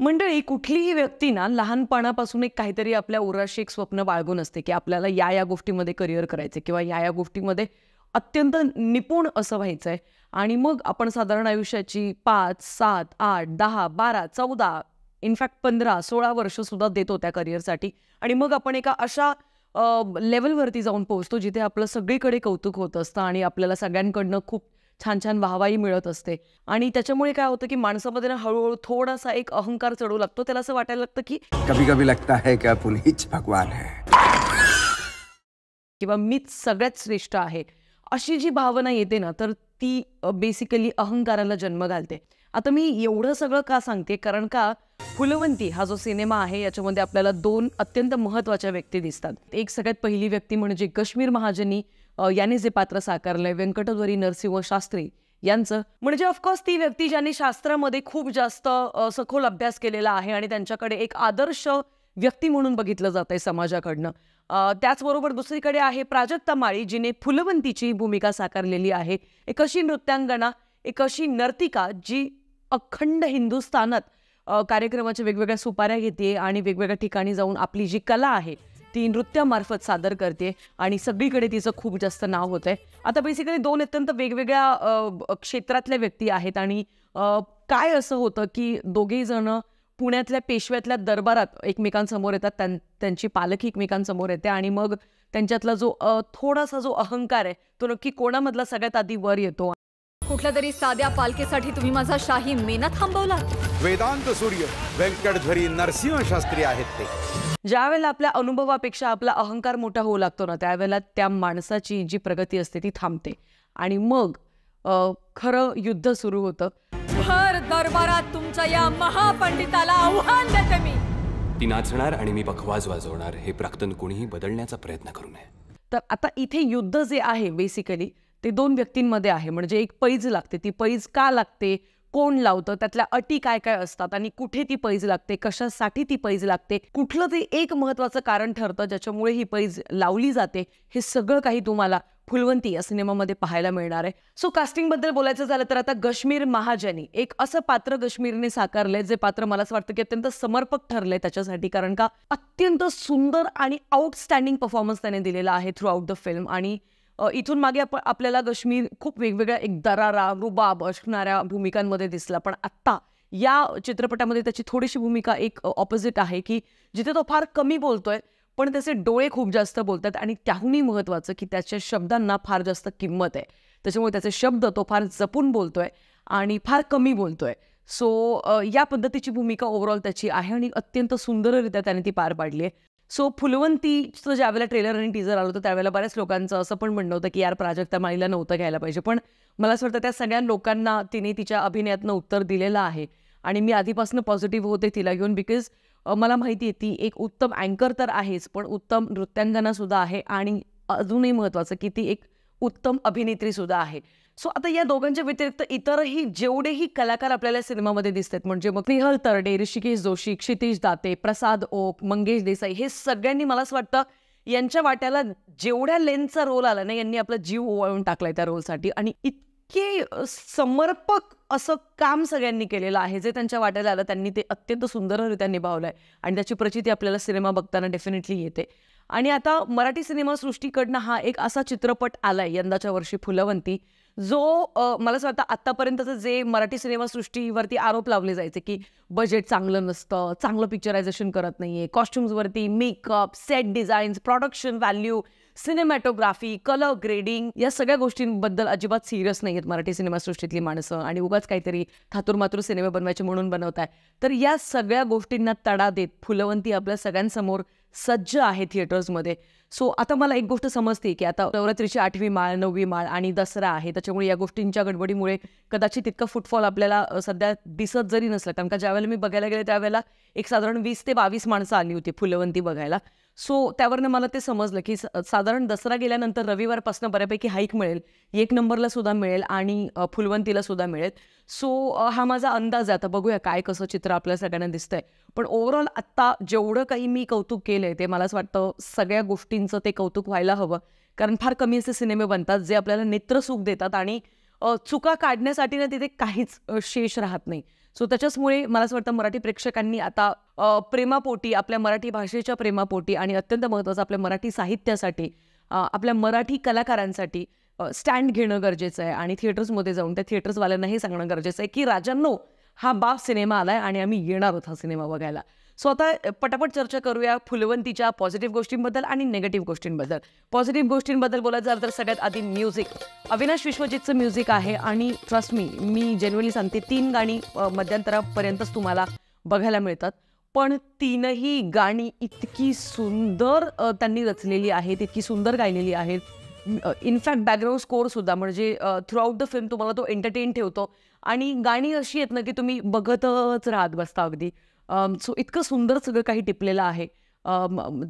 मंडळी, कुठलीही व्यक्ती ना लहानपणापासून एक काहीतरी आपल्या उराशी एक स्वप्न बाळगून असते की आपल्याला या गोष्टीमध्ये करिअर करायचे किंवा या गोष्टीमध्ये अत्यंत निपुण असं व्हायचंय. आणि मग आपण साधारण आयुष्याची 5, 7, 8, 10, 12, 14, इनफॅक्ट 15, 16 वर्ष सुद्धा देतो त्या करिअरसाठी. आणि मग आपण एका अशा लेवलवरती जाऊन पोहोचतो जिथे आपलं सगळीकडे कौतुक होत असतं आणि आपल्याला सगळ्यांकडनं खूप छान छान वाहवाही मिळत असते. आणि त्याच्यामुळे काय होतं की माणसामध्ये ना हळूहळू थोडासा एक अहंकार चढू लागतो. त्याला असं वाटायला लागतं की कभी कभी लगता है कि आप उन्हीं भगवान है किंवा मीच सगळ्यात श्रेष्ठ आहे, अशी जी भावना येते ना, तर ती बेसिकली अहंकाराला जन्म घालते. आता मी एवढं सगळं का सांगते, कारण का फुलवंती हा जो सिनेमा आहे याच्यामध्ये आपल्याला 2 अत्यंत महत्त्वाच्या व्यक्ती दिसतात. एक सगळ्यात पहिली व्यक्ती म्हणजे कश्मीर महाजनी याने जे पात्र साकारलंय व्यंकटध्वरी नरसिंह शास्त्री यांचं. म्हणजे ऑफकोर्स ती व्यक्ती ज्यांनी शास्त्रामध्ये खूप जास्त सखोल अभ्यास केलेला आहे आणि त्यांच्याकडे एक आदर्श व्यक्ती म्हणून बघितलं जात आहे समाजाकडनं. त्याचबरोबर दुसरीकडे आहे प्राजक्ता माळी, जिने फुलवंतीची भूमिका साकारलेली आहे. एक अशी नृत्यांगना, एक अशी नर्तिका जी अखंड हिंदुस्थानात कार्यक्रमाच्या वेगवेगळ्या सुपाऱ्या घेते आणि वेगवेगळ्या ठिकाणी जाऊन आपली जी कला आहे ती नृत्यामार्फत सादर करते आणि सगळीकडे तिचं खूप जास्त नाव होत आहे. आता बेसिकली 2 अत्यंत वेगवेगळ्या क्षेत्रातल्या व्यक्ती आहेत. आणि काय असं होतं की दोघेही जण पुण्यातल्या पेशव्यातल्या दरबारात एकमेकांसमोर येतात, त्यांची पालखी एकमेकांसमोर येते आणि मग त्यांच्यातला जो थोडासा जो अहंकार आहे तो नक्की कोणामधला सगळ्यात आधी वर येतो. कुठल्या तरी साध्या पालखीसाठी तुम्ही माझा शाही मेना थांबवला. वेदांत सूर्य व्यंकटध्वरी नरसिंह शास्त्री आहेत ते. ज्यावेळेला आपल्या अनुभवापेक्षा आपला अहंकार मोठा होऊ लागतो ना, त्यावेळेला त्या माणसाची जी प्रगती असते ती थांबते आणि मग खरं युद्ध सुरू होतं. भर दरबारात तुमच्या या महापंडिताला आव्हान देते मी. ती नाचणार आणि मी बखवाज वाजवणार, हे प्राक्तन कोणीही बदलण्याचा प्रयत्न करू नये. तर आता इथे युद्ध जे आहे बेसिकली ते 2 व्यक्तींमध्ये आहे. म्हणजे एक पैज लागते. ती पैज का लागते, कोण लावतं, त्यातल्या अटी काय काय असतात आणि कुठे ती पैज लागते, कशासाठी ती पैज लागते, कुठलं ते एक महत्त्वाचं कारण ठरतं ज्याच्यामुळे ही पैज लावली जाते, हे सगळं काही तुम्हाला फुलवंती या सिनेमामध्ये पाहायला मिळणार आहे. सो कास्टिंगबद्दल बोलायचं झालं तर आता कश्मीर महाजनी एक असं पात्र कश्मीरने साकारलंय जे पात्र मला असं वाटतं की अत्यंत समर्पक ठरलंय त्याच्यासाठी, कारण का अत्यंत सुंदर आणि आउटस्टँडिंग परफॉर्मन्स त्याने दिलेला आहे थ्रू आउट द फिल्म. आणि इथून मागे आपल्याला कश्मीर खूप वेगवेगळ्या एक दरारा रुबाब असणाऱ्या भूमिकांमध्ये दिसला, पण आत्ता या चित्रपटामध्ये त्याची थोडीशी भूमिका एक ऑपोजिट आहे की जिथे तो फार कमी बोलतोय पण त्याचे डोळे खूप जास्त बोलतात आणि त्याहूनही महत्त्वाचं की त्याच्या शब्दांना फार जास्त किंमत आहे. त्याच्यामुळे त्याचे शब्द तो फार जपून बोलतोय आणि फार कमी बोलतोय. सो या पद्धतीची भूमिका ओव्हरऑल त्याची आहे आणि अत्यंत सुंदररित्या त्याने ती पार पाडली आहे. सो फुलवंतीचं ज्यावेळेला ट्रेलर आणि टीजर आलं होतं त्यावेळेला बऱ्याच लोकांचं असं पण म्हणणं होतं की यार प्राजक्ता माळीला नव्हतं घ्यायला पाहिजे, पण मला असं वाटतं त्या सगळ्या लोकांना तिने तिच्या अभिनयातनं उत्तर दिलेलं आहे. आणि मी आधीपासून पॉझिटिव्ह होते तिला घेऊन, बिकॉज मला माहिती आहे ती एक उत्तम अँकर तर आहेच, पण उत्तम नृत्यांगना सुद्धा आहे आणि अजूनही महत्त्वाचं की ती एक उत्तम अभिनेत्री सुद्धा आहे. सो आता या दोघांच्या व्यतिरिक्त इतरही जेवढेही कलाकार आपल्याला सिनेमामध्ये दिसतात, म्हणजे मग स्नेहल तरडे, ऋषिकेश जोशी, क्षितिज दाते, प्रसाद ओक, मंगेश देसाई, हे सगळ्यांनी मला असं वाटतं यांच्या वाट्याला जेवढ्या लेन्सचा रोल आला ना, यांनी आपला जीव ओवाळून टाकलाय त्या रोलसाठी. आणि इतके समर्पक असं काम सगळ्यांनी केलेलं आहे जे त्यांच्या वाट्याला आलं त्यांनी ते अत्यंत सुंदररित्या निभावलंय आणि त्याची प्रचिती आपल्याला सिनेमा बघताना डेफिनेटली येते. आणि आता मराठी सिनेमासृष्टीकडनं हा एक असा चित्रपट आलाय यंदाच्या वर्षी फुलवंती, जो मला असं वाटतं आत्तापर्यंतचं जे मराठी सिनेमासृष्टीवरती आरोप लावले जायचे की बजेट चांगलं नसतं, चांगलं पिक्चरायझेशन करत नाहीये, कॉस्ट्युम्सवरती makeup, set designs, production value, cinematography, colour grading, या सगळ्या गोष्टींबद्दल अजिबात सिरियस नाही आहेत मराठी सिनेमासृष्टीतली माणसं आणि उगाच काहीतरी थातुरमातुर सिनेमे बनवायचे म्हणून बनवत आहे. तर या सगळ्या गोष्टींना तडा देत फुलवंती आपल्या सगळ्यांसमोर सज्ज आहे थिएटर्समध्ये. सो आता मला एक गोष्ट समजते की आता नवरात्रीची 8वी माळ, 9वी माळ आणि दसरा आहे, त्याच्यामुळे या गोष्टींच्या गडबडीमुळे कदाचित तितका फुटफॉल आपल्याला सध्या दिसत जरी नसला, कारण का ज्यावेळेला मी बघायला गेले त्यावेळेला एक साधारण 20 ते 22 माणसं आली होती फुलवंती बघायला. सो त्यावरनं मला ते समजलं की साधारण दसरा गेल्यानंतर रविवारपासून बऱ्यापैकी हाईक मिळेल, 1 नंबरला सुद्धा मिळेल आणि फुलवंतीला सुद्धा मिळेल. सो हा माझा अंदाज आहे. आता बघूया काय कसं चित्र आपल्या सगळ्यांना दिसतंय. पण ओव्हरऑल आत्ता जेवढं काही मी कौतुक केलंय ते मला असं वाटतं सगळ्या गोष्टींचं ते कौतुक व्हायला हवं, कारण फार कमी असे सिनेमे बनतात जे आपल्याला नेत्रसुख देतात आणि चुका काढण्यासाठी ना तिथे काहीच शेष राहत नाही. सो त्याच्याचमुळे मला असं वाटतं मराठी प्रेक्षकांनी आता प्रेमापोटी, आपल्या मराठी भाषेच्या प्रेमापोटी आणि अत्यंत महत्त्वाचं आपल्या मराठी साहित्यासाठी, आपल्या मराठी कलाकारांसाठी स्टँड घेणं गरजेचं आहे. आणि थिएटर्समध्ये जाऊन त्या थिएटर्सवाल्यांना हे सांगणं गरजेचं आहे की राजांनो, हा बाप सिनेमा आलाय आणि आम्ही येणार आहोत हा सिनेमा बघायला. सो आता पटापट चर्चा करूया फुलवंतीच्या पॉझिटिव्ह गोष्टींबद्दल आणि निगेटिव्ह गोष्टींबद्दल. पॉझिटिव्ह गोष्टींबद्दल बोलायचं झालं तर सगळ्यात आधी म्युझिक. अविनाश विश्वजितचं म्युझिक आहे आणि ट्रस्ट मी जेन्युअनली सांगते 3 गाणी मध्यंतरापर्यंतच तुम्हाला बघायला मिळतात, पण 3ही गाणी इतकी सुंदर त्यांनी रचलेली आहेत, इतकी सुंदर गायलेली आहेत. इनफॅक्ट बॅकग्राऊंड स्कोअरसुद्धा, म्हणजे थ्रूआउट द फिल्म तुम्हाला तो एंटरटेन ठेवतो आणि गाणी अशी आहेत ना की तुम्ही बघतच राहत बसता अगदी. सो इतकं सुंदर सगळं काही टिपलेलं आहे.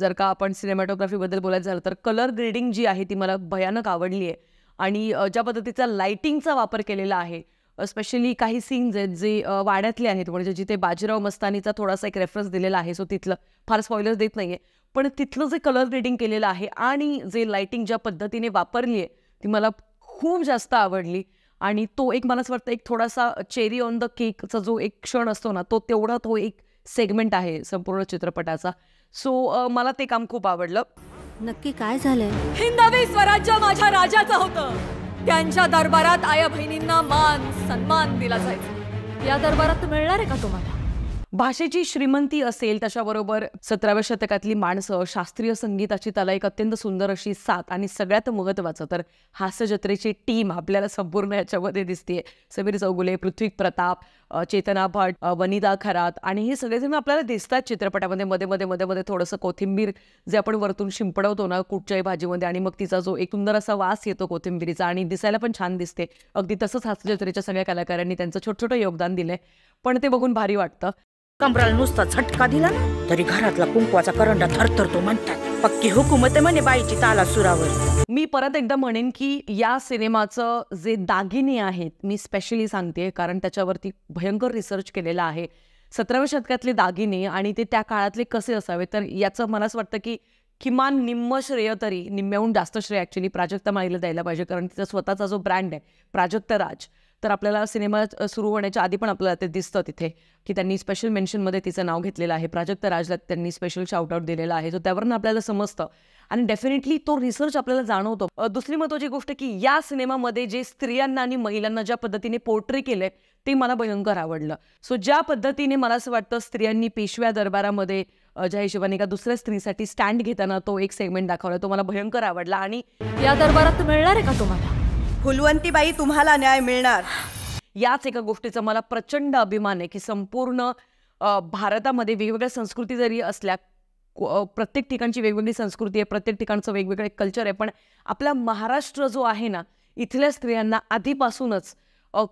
जर का आपण सिनेमॅटोग्राफीबद्दल बोलायचं झालं तर कलर ग्रेडिंग जी आहे ती मला भयानक आवडली आहे. आणि ज्या पद्धतीचा लाईटिंगचा वापर केलेला आहे, स्पेशली काही सीन्स आहेत जे वाड्यातले आहेत, म्हणजे जिथे बाजीराव मस्तानीचा थोडासा एक रेफरन्स दिलेला आहे. सो तिथलं फार स्पॉयलर्स देत नाही आहे, पण तिथलं जे कलर ग्रेडिंग केलेलं आहे आणि जे लाईटिंग ज्या पद्धतीने वापरली आहे ती मला खूप जास्त आवडली. आणि तो एक मला असं वाटतं एक थोडासा चेरी ऑन द केकचा जो एक क्षण असतो ना, तेवढा तो एक सेगमेंट आहे संपूर्ण चित्रपटाचा. सो मला ते काम खूप आवडलं. नक्की काय झालंय? हिंदवी स्वराज्य माझ्या राजाचं होतं. त्यांच्या दरबारात आया बहिणींना मान सन्मान दिला जायचा. या दरबारात मिळणार आहे का तुम्हाला? भाषेची श्रीमंती असेल, त्याच्याबरोबर 17व्या शतकातली माणसं, शास्त्रीय संगीताची त्याला एक अत्यंत सुंदर अशी साथ, आणि सगळ्यात महत्त्वाचं तर हास्य जत्रेची टीम आपल्याला संपूर्ण याच्यामध्ये दिसते. समीर चौगुले, पृथ्वी प्रताप, चेतना भट, वनिता खरात, आणि हे सगळेजण आपल्याला दिसतात चित्रपटामध्ये. मध्ये थोडंसं कोथिंबीर जे आपण वरतून शिंपडवतो ना कुठच्याही भाजीमध्ये, आणि मग तिचा जो एक सुंदर असा वास येतो कोथिंबीरीचा, आणि दिसायला पण छान दिसते. अगदी तसंच हास्य जत्रेच्या सगळ्या कलाकारांनी त्यांचं छोटं योगदान दिलंय, पण ते बघून भारी वाटतं. कमराला नुसता झटका दिला ना तरी घरातला कुंकवाचा करंडा थरथरतो म्हणतात. पक्की हुकूमत आहे म्हणे बाईची ताला सुरावर. मी परत एकदा म्हणेन की या सिनेमाचं जे दागिने आहेत, मी स्पेशली सांगते कारण त्याच्यावरती भयंकर रिसर्च केलेला आहे. 17व्या शतकातले दागिने आणि ते त्या काळातले कसे असावे, तर याचं मला असं वाटतं की किमान निम्म श्रेय, तरी निम्म्याहून जास्त श्रेय ॲक्च्युली प्राजक्ता माळीला द्यायला पाहिजे, कारण तिचा स्वतःचा जो ब्रँड आहे प्राजक्ता राज. तर आपल्याला सिनेमा सुरू होण्याच्या आधी पण आपल्याला ते दिसतं तिथे की त्यांनी स्पेशल मेन्शनमध्ये तिचं नाव घेतलेलं आहे. प्राजक्ता राजला त्यांनी स्पेशल शाउटआउट दिलेला आहे. सो त्यावरून आपल्याला समजतं आणि डेफिनेटली तो रिसर्च आपल्याला जाणवतो. दुसरी महत्त्वाची गोष्ट की या सिनेमामध्ये जे स्त्रियांना आणि महिलांना ज्या पद्धतीने पोर्ट्रे केलंय ते मला भयंकर आवडलं. सो ज्या पद्धतीने मला असं वाटतं स्त्रियांनी पेशव्या दरबारामध्ये ज्या हिशोबाने का दुसऱ्या स्त्रीसाठी स्टँड घेताना तो एक सेगमेंट दाखवला, तो मला भयंकर आवडला. आणि या दरबारात मिळणार आहे का तुम्हाला? फुलवंतीबाई तुम्हाला न्याय मिळणार. याच एका गोष्टीचा मला प्रचंड अभिमान आहे की संपूर्ण भारतामध्ये वेगवेगळ्या संस्कृती जरी असल्या, प्रत्येक ठिकाणची वेगवेगळी संस्कृती आहे, प्रत्येक ठिकाणचं वेगवेगळं कल्चर आहे, पण आपला महाराष्ट्र जो आहे ना, इथल्या स्त्रियांना आधीपासूनच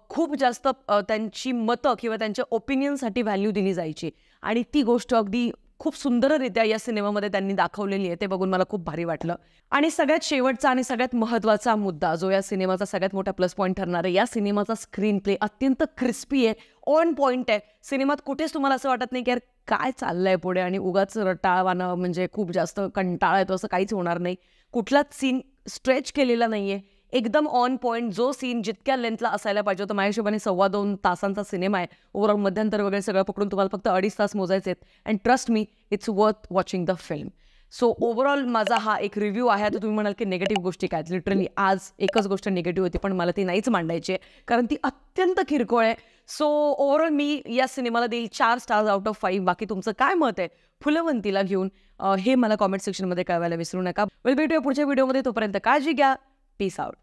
खूप जास्त त्यांची मतं किंवा त्यांच्या ओपिनियनसाठी व्हॅल्यू दिली जायची, आणि ती गोष्ट अगदी खूप सुंदररित्या या सिनेमामध्ये त्यांनी दाखवलेली आहे. ते बघून मला खूप भारी वाटलं. आणि सगळ्यात शेवटचा आणि सगळ्यात महत्त्वाचा मुद्दा जो या सिनेमाचा सगळ्यात मोठा प्लस पॉईंट ठरणार आहे, या सिनेमाचा स्क्रीन प्ले अत्यंत क्रिस्पी आहे, ऑन पॉईंट आहे. सिनेमात कुठेच तुम्हाला असं वाटत नाही की यार काय चाललंय पुढे आणि उगाच रटाळवानं, म्हणजे खूप जास्त कंटाळा येतो, असं काहीच होणार नाही. कुठलाच सीन स्ट्रेच केलेला नाहीये, एकदम ऑन पॉईंट. जो सीन जितक्या लेंथला असायला पाहिजे होतं, माझ्या हिशोबाने 2.25 तासांचा सिनेमा आहे. ओव्हरऑल मध्यंतर वगैरे सगळं पकडून तुम्हाला फक्त 2.5 तास मोजायचे आहेत. And trust me, it's worth watching the film. So overall माझा हा एक रिव्ह्यू आहे. आता तुम्ही म्हणाल की निगेटिव्ह गोष्टी काय, लिटरली आज एकच गोष्ट निगेटिव्ह होती, पण मला ती नाहीच मांडायची आहे कारण ती अत्यंत किरकोळ आहे. सो ओव्हरऑल मी या सिनेमाला देईल 4 स्टार्स आउट ऑफ 5. बाकी तुमचं काय मत आहे फुलवंतीला घेऊन हे मला कॉमेंट सेक्शनमध्ये कळवायला विसरू नका. वेल भेटूया पुढच्या व्हिडिओमध्ये. तोपर्यंत काळजी घ्या. Peace out.